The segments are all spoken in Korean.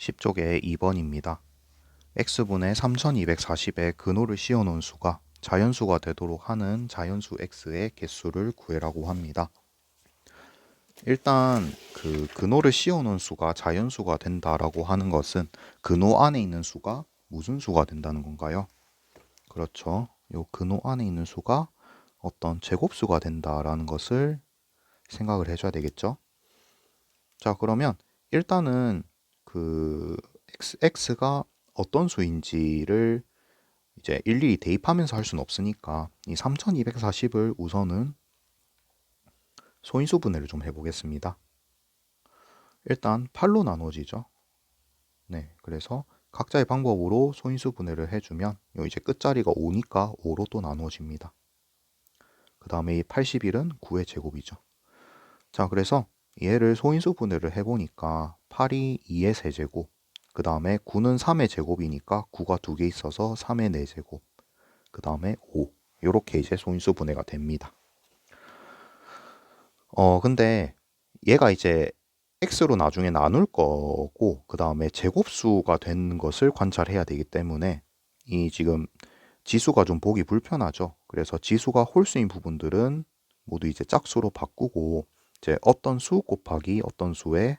10쪽의 2번입니다. x분의 3240의 근호를 씌워놓은 수가 자연수가 되도록 하는 자연수 x의 개수를 구해라고 합니다. 일단 그 근호를 씌워놓은 수가 자연수가 된다라고 하는 것은 근호 안에 있는 수가 무슨 수가 된다는 건가요? 그렇죠. 요 근호 안에 있는 수가 어떤 제곱수가 된다라는 것을 생각을 해줘야 되겠죠. 자, 그러면 일단은 그 x가 어떤 수인지를 이제 일일이 대입하면서 할 수는 없으니까 이 3240을 우선은 소인수 분해를 좀 해보겠습니다. 일단 8로 나눠지죠. 네, 그래서 각자의 방법으로 소인수 분해를 해주면 요 이제 끝자리가 5니까 5로 또 나눠집니다. 그 다음에 이 81은 9의 제곱이죠. 자, 그래서 얘를 소인수 분해를 해보니까 8이 2의 세제곱, 그 다음에 9는 3의 제곱이니까 9가 2개 있어서 3의 4제곱, 그 다음에 5. 이렇게 이제 소인수 분해가 됩니다. 근데 얘가 이제 x로 나중에 나눌 거고, 그 다음에 제곱수가 된 것을 관찰해야 되기 때문에 이 지금 지수가 좀 보기 불편하죠. 그래서 지수가 홀수인 부분들은 모두 이제 짝수로 바꾸고 이제 어떤 수 곱하기 어떤 수의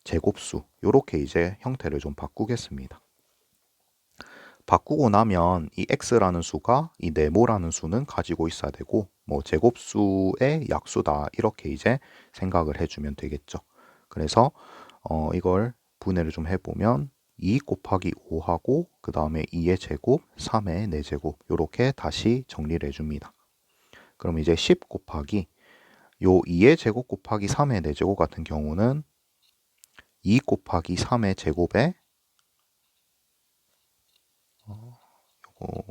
제곱수, 이렇게 이제 형태를 좀 바꾸겠습니다. 바꾸고 나면 이 x라는 수가 이 네모라는 수는 가지고 있어야 되고 뭐 제곱수의 약수다, 이렇게 이제 생각을 해주면 되겠죠. 그래서 이걸 분해를 좀 해보면 2 곱하기 5하고 그 다음에 2의 제곱, 3의 4제곱, 이렇게 다시 정리를 해줍니다. 그럼 이제 10 곱하기 요 2의 제곱 곱하기 3의 4제곱 같은 경우는 2 곱하기 3의 제곱에 요거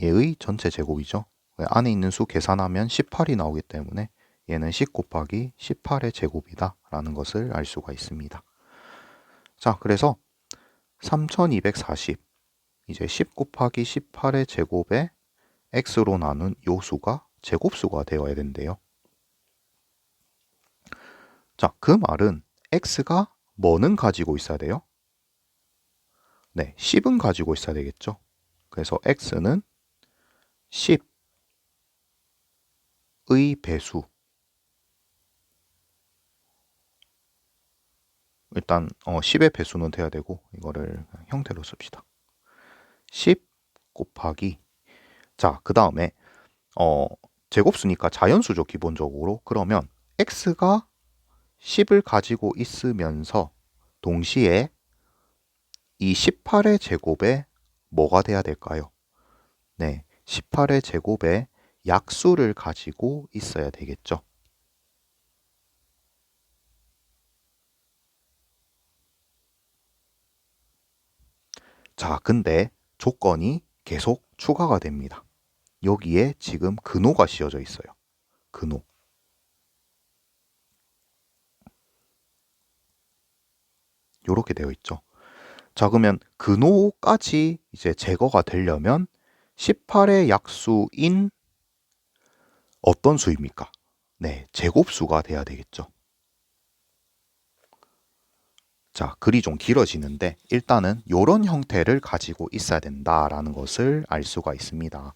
얘의 전체 제곱이죠. 안에 있는 수 계산하면 18이 나오기 때문에 얘는 10 곱하기 18의 제곱이다 라는 것을 알 수가 있습니다. 자, 그래서 3240 이제 10 곱하기 18의 제곱에 x로 나눈 요 수가 제곱수가 되어야 된대요. 자, 그 말은 x가 뭐는 가지고 있어야 돼요? 네, 10은 가지고 있어야 되겠죠. 그래서 x는 10의 배수, 일단 10의 배수는 돼야 되고 이거를 형태로 씁시다. 10 곱하기, 자, 그 다음에 어, 제곱수니까 자연수죠, 기본적으로. 그러면 x가 10을 가지고 있으면서 동시에 이 18의 제곱에 뭐가 돼야 될까요? 네, 18의 제곱에 약수를 가지고 있어야 되겠죠. 자, 근데 조건이 계속 추가가 됩니다. 여기에 지금 근호가 씌워져 있어요. 근호. 이렇게 되어 있죠. 자, 그러면 근호까지 이제 제거가 되려면 18의 약수인 어떤 수입니까? 네, 제곱수가 돼야 되겠죠. 자, 글이 좀 길어지는데 일단은 이런 형태를 가지고 있어야 된다라는 것을 알 수가 있습니다.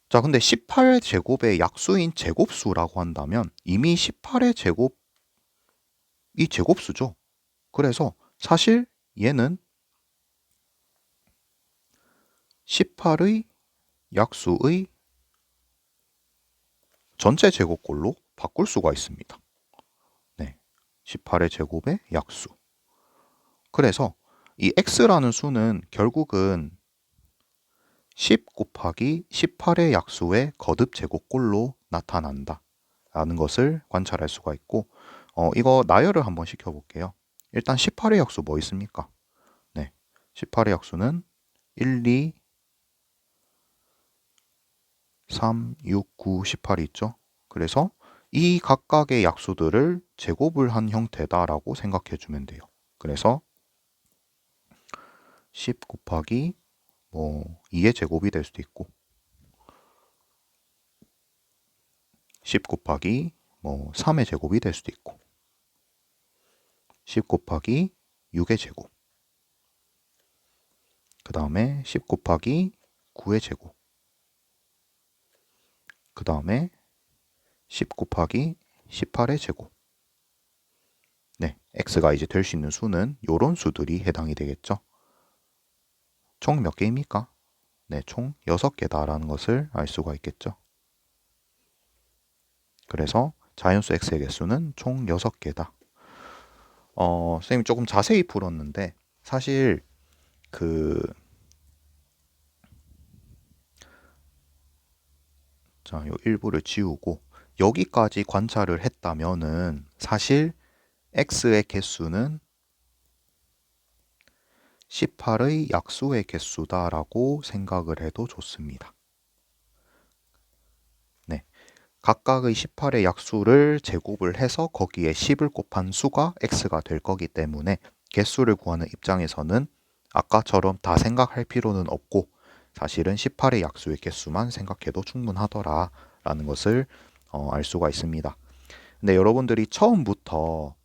자, 근데 18제곱의 약수인 제곱수라고 한다면 이미 18의 제곱이 제곱수죠. 그래서 사실 얘는 18의 약수의 전체 제곱꼴로 바꿀 수가 있습니다. 네, 18의 제곱의 약수. 그래서 이 x라는 수는 결국은 10 곱하기 18의 약수의 거듭 제곱꼴로 나타난다 라는 것을 관찰할 수가 있고, 이거 나열을 한번 시켜볼게요. 일단 18의 약수 뭐 있습니까? 네, 18의 약수는 1, 2, 3, 6, 9, 18이 있죠. 그래서 이 각각의 약수들을 제곱을 한 형태다라고 생각해 주면 돼요. 그래서 10 곱하기 뭐 2의 제곱이 될 수도 있고 10 곱하기 뭐 3의 제곱이 될 수도 있고 10 곱하기 6의 제곱. 그 다음에 10 곱하기 9의 제곱. 그 다음에 10 곱하기 18의 제곱. 네, x가 이제 될 수 있는 수는 요런 수들이 해당이 되겠죠. 총 몇 개입니까? 네, 총 6개다라는 것을 알 수가 있겠죠. 그래서 자연수 x의 개수는 총 6개다. 선생님이 조금 자세히 풀었는데 사실 자, 요 일부를 지우고 여기까지 관찰을 했다면은 사실 x의 개수는 18의 약수의 개수다라고 생각을 해도 좋습니다. 네. 각각의 18의 약수를 제곱을 해서 거기에 10을 곱한 수가 x가 될 거기 때문에 개수를 구하는 입장에서는 아까처럼 다 생각할 필요는 없고 사실은 18의 약수의 개수만 생각해도 충분하더라 라는 것을 알 수가 있습니다. 근데 여러분들이 처음부터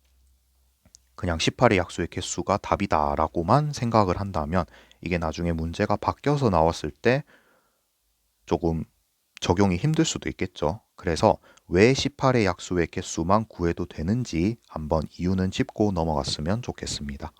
그냥 18의 약수의 개수가 답이다 라고만 생각을 한다면 이게 나중에 문제가 바뀌어서 나왔을 때 조금 적용이 힘들 수도 있겠죠. 그래서 왜 18의 약수의 개수만 구해도 되는지 한번 이유는 짚고 넘어갔으면 좋겠습니다.